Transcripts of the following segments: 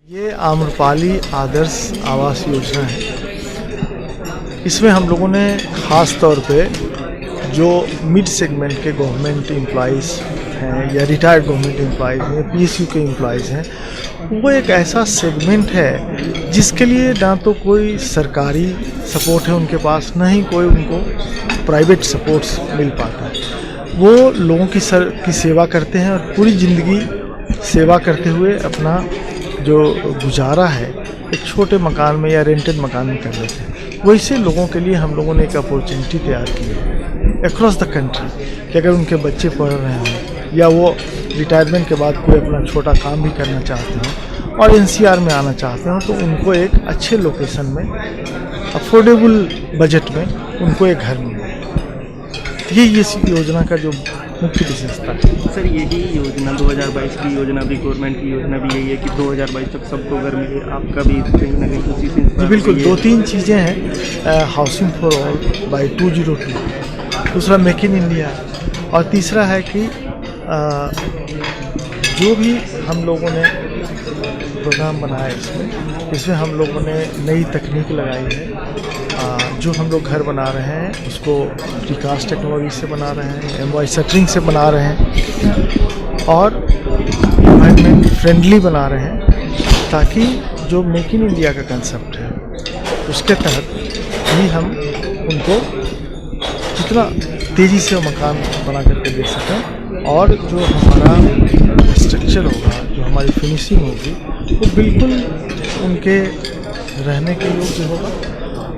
ये आम्रपाली आदर्श आवास योजना है। इसमें हम लोगों ने ख़ास तौर पे जो मिड सेगमेंट के गवर्नमेंट एम्प्लॉइज़ हैं या रिटायर्ड गवर्नमेंट एम्प्लॉइज़ हैं, पीएसयू के एम्प्लॉइज़ हैं, वो एक ऐसा सेगमेंट है जिसके लिए ना तो कोई सरकारी सपोर्ट है उनके पास, ना ही कोई उनको प्राइवेट सपोर्ट्स मिल पाता है। वो लोगों की सेवा करते हैं और पूरी ज़िंदगी सेवा करते हुए अपना जो गुजारा है एक छोटे मकान में या रेंटेड मकान में कर लेते हैं। वैसे लोगों के लिए हम लोगों ने एक अपॉर्चुनिटी तैयार की है अक्रॉस द कंट्री कि अगर उनके बच्चे पढ़ रहे हैं या वो रिटायरमेंट के बाद कोई अपना छोटा काम भी करना चाहते हो और एनसीआर में आना चाहते हो, तो उनको एक अच्छे लोकेशन में अफोर्डेबल बजट में उनको एक घर मिले। ये इस योजना का जो मुख्य विशेषता है। सर, यही योजना 2022 की योजना भी, गवर्नमेंट की योजना भी यही है कि 2022 तक सबको घर मिले। आपका भी कहीं ना कहीं उसी से जी बिल्कुल। 2-3 चीज़ें हैं, हाउसिंग फॉर ऑल बाय 2002, दूसरा मेक इन इंडिया, और तीसरा है कि जो भी हम लोगों ने प्रोग्राम बनाया इसमें हम लोगों ने नई तकनीक लगाई है। जो हम लोग घर बना रहे हैं उसको प्रीकास्ट टेक्नोलॉजी से बना रहे हैं, एमवाई शटरिंग से बना रहे हैं और एनवायरनमेंट फ्रेंडली बना रहे हैं, ताकि जो मेक इन इंडिया का कंसेप्ट है उसके तहत भी हम उनको जितना तेज़ी से मकान बना करके दे सकें और जो हमारा स्ट्रक्चर होगा, जो हमारी फिनिशिंग होगी, वो बिल्कुल उनके रहने के योग्य होगा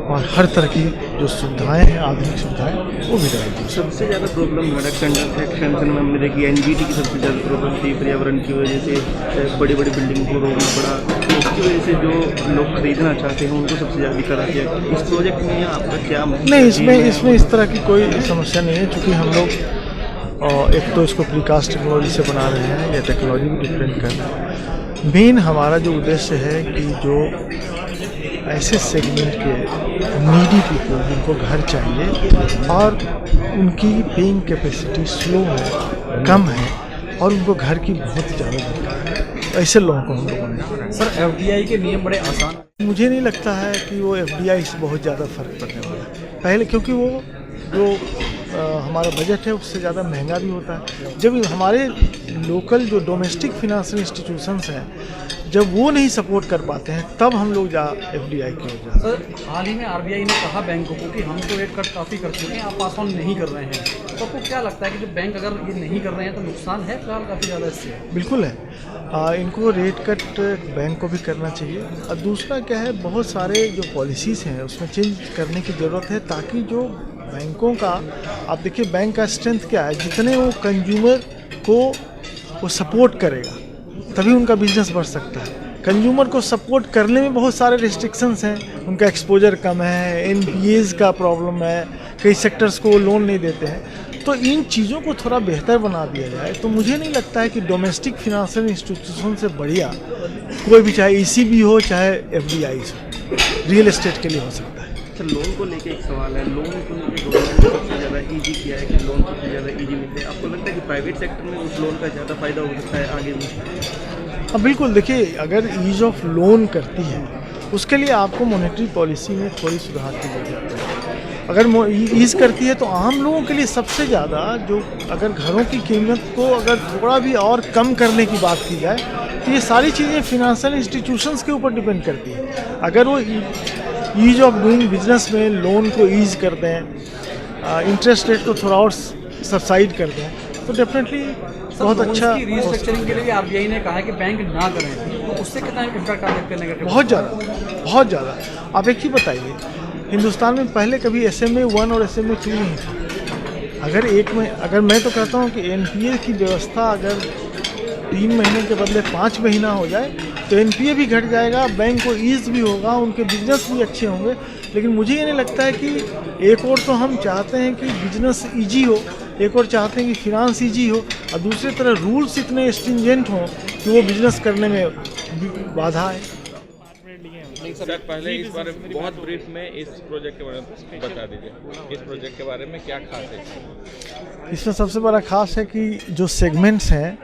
और हर तरह की जो सुविधाएं हैं, आधुनिक सुविधाएं, वो भी रहेगी। सबसे ज़्यादा प्रॉब्लम कंस्ट्रक्शन में हमने देखी एनजीटी की सबसे ज़्यादा प्रॉब्लम थी। पर्यावरण की वजह से बड़ी बड़ी बिल्डिंग को रोकना पड़ा, उसकी वजह से जो लोग खरीदना चाहते हैं उनको सबसे ज़्यादा दिक्कत आती है। इस प्रोजेक्ट में आपका क्या नहीं, इसमें इस तरह की कोई समस्या नहीं है, क्योंकि हम लोग एक तो इसको प्रीकास्ट टेक्नोलॉजी से बना रहे हैं या टेक्नोलॉजी भी डिफरेंट कर रहे हैं। मेन हमारा जो उद्देश्य है कि जो ऐसे सेगमेंट के नीडी पीपल जिनको घर चाहिए और उनकी पेइंग कैपेसिटी स्लो है, कम है और उनको घर की बहुत ज़्यादा दरकार है, ऐसे लोगों को हम लोगों ने। सर, एफडीआई के नियम बड़े आसान, मुझे नहीं लगता है कि वो एफडीआई से बहुत ज़्यादा फ़र्क पड़ने वाला है पहले, क्योंकि वो जो हमारा बजट है उससे ज़्यादा महंगा भी होता है। जब हमारे लोकल जो डोमेस्टिक फाइनेंशियल इंस्टीट्यूशंस हैं, जब वो नहीं सपोर्ट कर पाते हैं, तब हम लोग एफडीआई की हो जाते हैं। सर, हाल ही में आरबीआई ने कहा बैंकों को कि हम तो रेट कट काफ़ी कर चुके हैं, आप पास ऑन नहीं कर रहे हैं, तो आपको क्या लगता है कि जो बैंक अगर ये नहीं कर रहे हैं तो नुकसान है फिलहाल काफ़ी ज़्यादा इससे? बिल्कुल है, इनको रेट कट बैंक को भी करना चाहिए। और दूसरा क्या है, बहुत सारे जो पॉलिसीज़ हैं उसमें चेंज करने की ज़रूरत है, ताकि जो बैंकों का, आप देखिए बैंक का स्ट्रेंथ क्या है, जितने वो कंज्यूमर को वो सपोर्ट करेगा तभी उनका बिजनेस बढ़ सकता है। कंज्यूमर को सपोर्ट करने में बहुत सारे रिस्ट्रिक्शंस हैं, उनका एक्सपोजर कम है, एनपीएज का प्रॉब्लम है, कई सेक्टर्स को लोन नहीं देते हैं। तो इन चीज़ों को थोड़ा बेहतर बना दिया जाए तो मुझे नहीं लगता है कि डोमेस्टिक फाइनेंशियल इंस्टीट्यूशन से बढ़िया कोई भी, चाहे ईसीबी हो चाहे एफडीआई हो, रियल एस्टेट के लिए हो सकता है। सर, लोन को लेके एक सवाल है। लोन को लेके गवर्नमेंट ने सबसे ज़्यादा ईजी किया है कि लोन सबसे ज़्यादा ईजी मिलते हैं। आपको लगता है कि प्राइवेट सेक्टर में उस लोन का ज़्यादा फायदा हो सकता है आगे भी? हाँ बिल्कुल। देखिए, अगर ईज ऑफ लोन करती है उसके लिए आपको मॉनेटरी पॉलिसी में थोड़ी सुधार की जरूरत है। अगर ईज करती है तो आम लोगों के लिए सबसे ज़्यादा, जो अगर घरों की कीमत को अगर थोड़ा भी और कम करने की बात की जाए, तो ये सारी चीज़ें फिनेंशियल इंस्टीट्यूशंस के ऊपर डिपेंड करती है। अगर वो ईज ऑफ डूइंग बिजनेस में लोन को ईज कर दें, इंटरेस्ट रेट को थोड़ा और सब्साइड कर दें, तो डेफिनेटली बहुत अच्छा। रीस्ट्रक्चरिंग के लिए आरबीआई ने कहा है कि बैंक ना करें, तो उससे कितना इम्पैक्ट आ सकता है नेगेटिव? बहुत ज़्यादा। आप एक ही बताइए, हिंदुस्तान में पहले कभी SMA 1 और SMA 2 नहीं था। अगर मैं तो कहता हूँ कि एनपीए की व्यवस्था अगर 3 महीने के बदले 5 महीना हो जाए तो एनपीए भी घट जाएगा, बैंक को ईज भी होगा, उनके बिजनेस भी अच्छे होंगे। लेकिन मुझे ये नहीं लगता है कि एक और तो हम चाहते हैं कि बिजनेस ईजी हो, एक और चाहते हैं कि फिनांस ईजी हो, और दूसरी तरह रूल्स इतने स्ट्रिंजेंट हों कि वो बिजनेस करने में बाधा है। सर, पहले इस बारे में बहुत ब्रीफ में इस प्रोजेक्ट के बारे में बता दीजिए, इस प्रोजेक्ट के बारे में क्या खास है? इसमें सबसे बड़ा खास है कि जो सेगमेंट्स हैं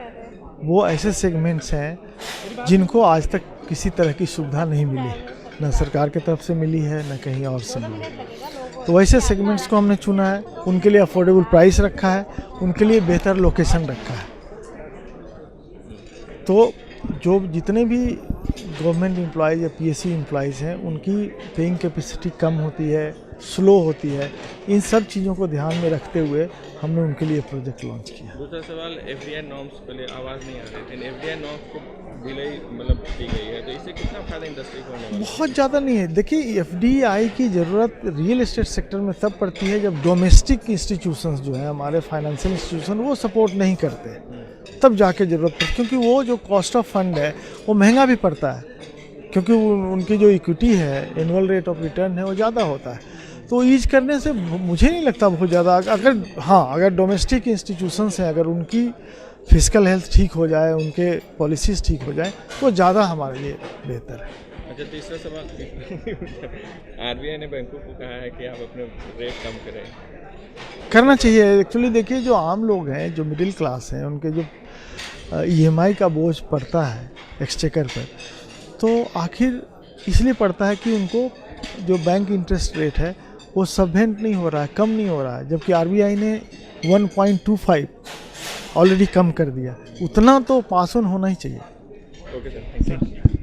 वो ऐसे सेगमेंट्स हैं जिनको आज तक किसी तरह की सुविधा नहीं मिली, न सरकार की तरफ से मिली है न कहीं और से मिली है। तो वैसे सेगमेंट्स को हमने चुना है, उनके लिए अफोर्डेबल प्राइस रखा है, उनके लिए बेहतर लोकेशन रखा है। तो जो जितने भी गवर्नमेंट एम्प्लॉयज़ या पीएसयू एम्प्लॉयज़ हैं उनकी पेइंग कैपेसिटी कम होती है, स्लो होती है, इन सब चीज़ों को ध्यान में रखते हुए हमने उनके लिए प्रोजेक्ट लॉन्च किया। दूसरा सवाल, एफडीआई नॉर्म्स पहले आवाज़ नहीं आ रही थी, एफडीआई नॉर्म्स को ढिलाई मतलब की गई है, तो इससे कितना फायदा इंडस्ट्री को होने वाला है? बहुत ज़्यादा नहीं है। देखिए, एफडीआई की ज़रूरत रियल एस्टेट सेक्टर में तब पड़ती है जब डोमेस्टिक इंस्टीट्यूशंस जो है हमारे फाइनेंशियल इंस्टीट्यूशन वो सपोर्ट नहीं करते, तब जाके ज़रूरत पड़ती है, क्योंकि वो जो कॉस्ट ऑफ फंड है वो महंगा भी पड़ता है, क्योंकि उनकी जो इक्विटी है, एनुअल रेट ऑफ रिटर्न है, वो ज़्यादा होता है। तो ईज करने से मुझे नहीं लगता बहुत ज़्यादा, अगर डोमेस्टिक इंस्टीट्यूशंस हैं, अगर उनकी फिजिकल हेल्थ ठीक हो जाए, उनके पॉलिसीज़ ठीक हो जाए, तो ज़्यादा हमारे लिए बेहतर है। अच्छा, तीसरा सवाल, आरबीआई ने बैंकों को कहा है कि आप अपने रेट कम करें। करना चाहिए। एक्चुअली देखिए, जो आम लोग हैं, जो मिडिल क्लास हैं, उनके जो ईएमआई का बोझ पड़ता है एक्सचेकर पर, तो आखिर इसलिए पड़ता है कि उनको जो बैंक इंटरेस्ट रेट है वो सबवेंट नहीं हो रहा है, कम नहीं हो रहा है, जबकि आरबीआई ने 1.25 ऑलरेडी कम कर दिया। उतना तो पास ऑन होना ही चाहिए। Okay sir, thank you.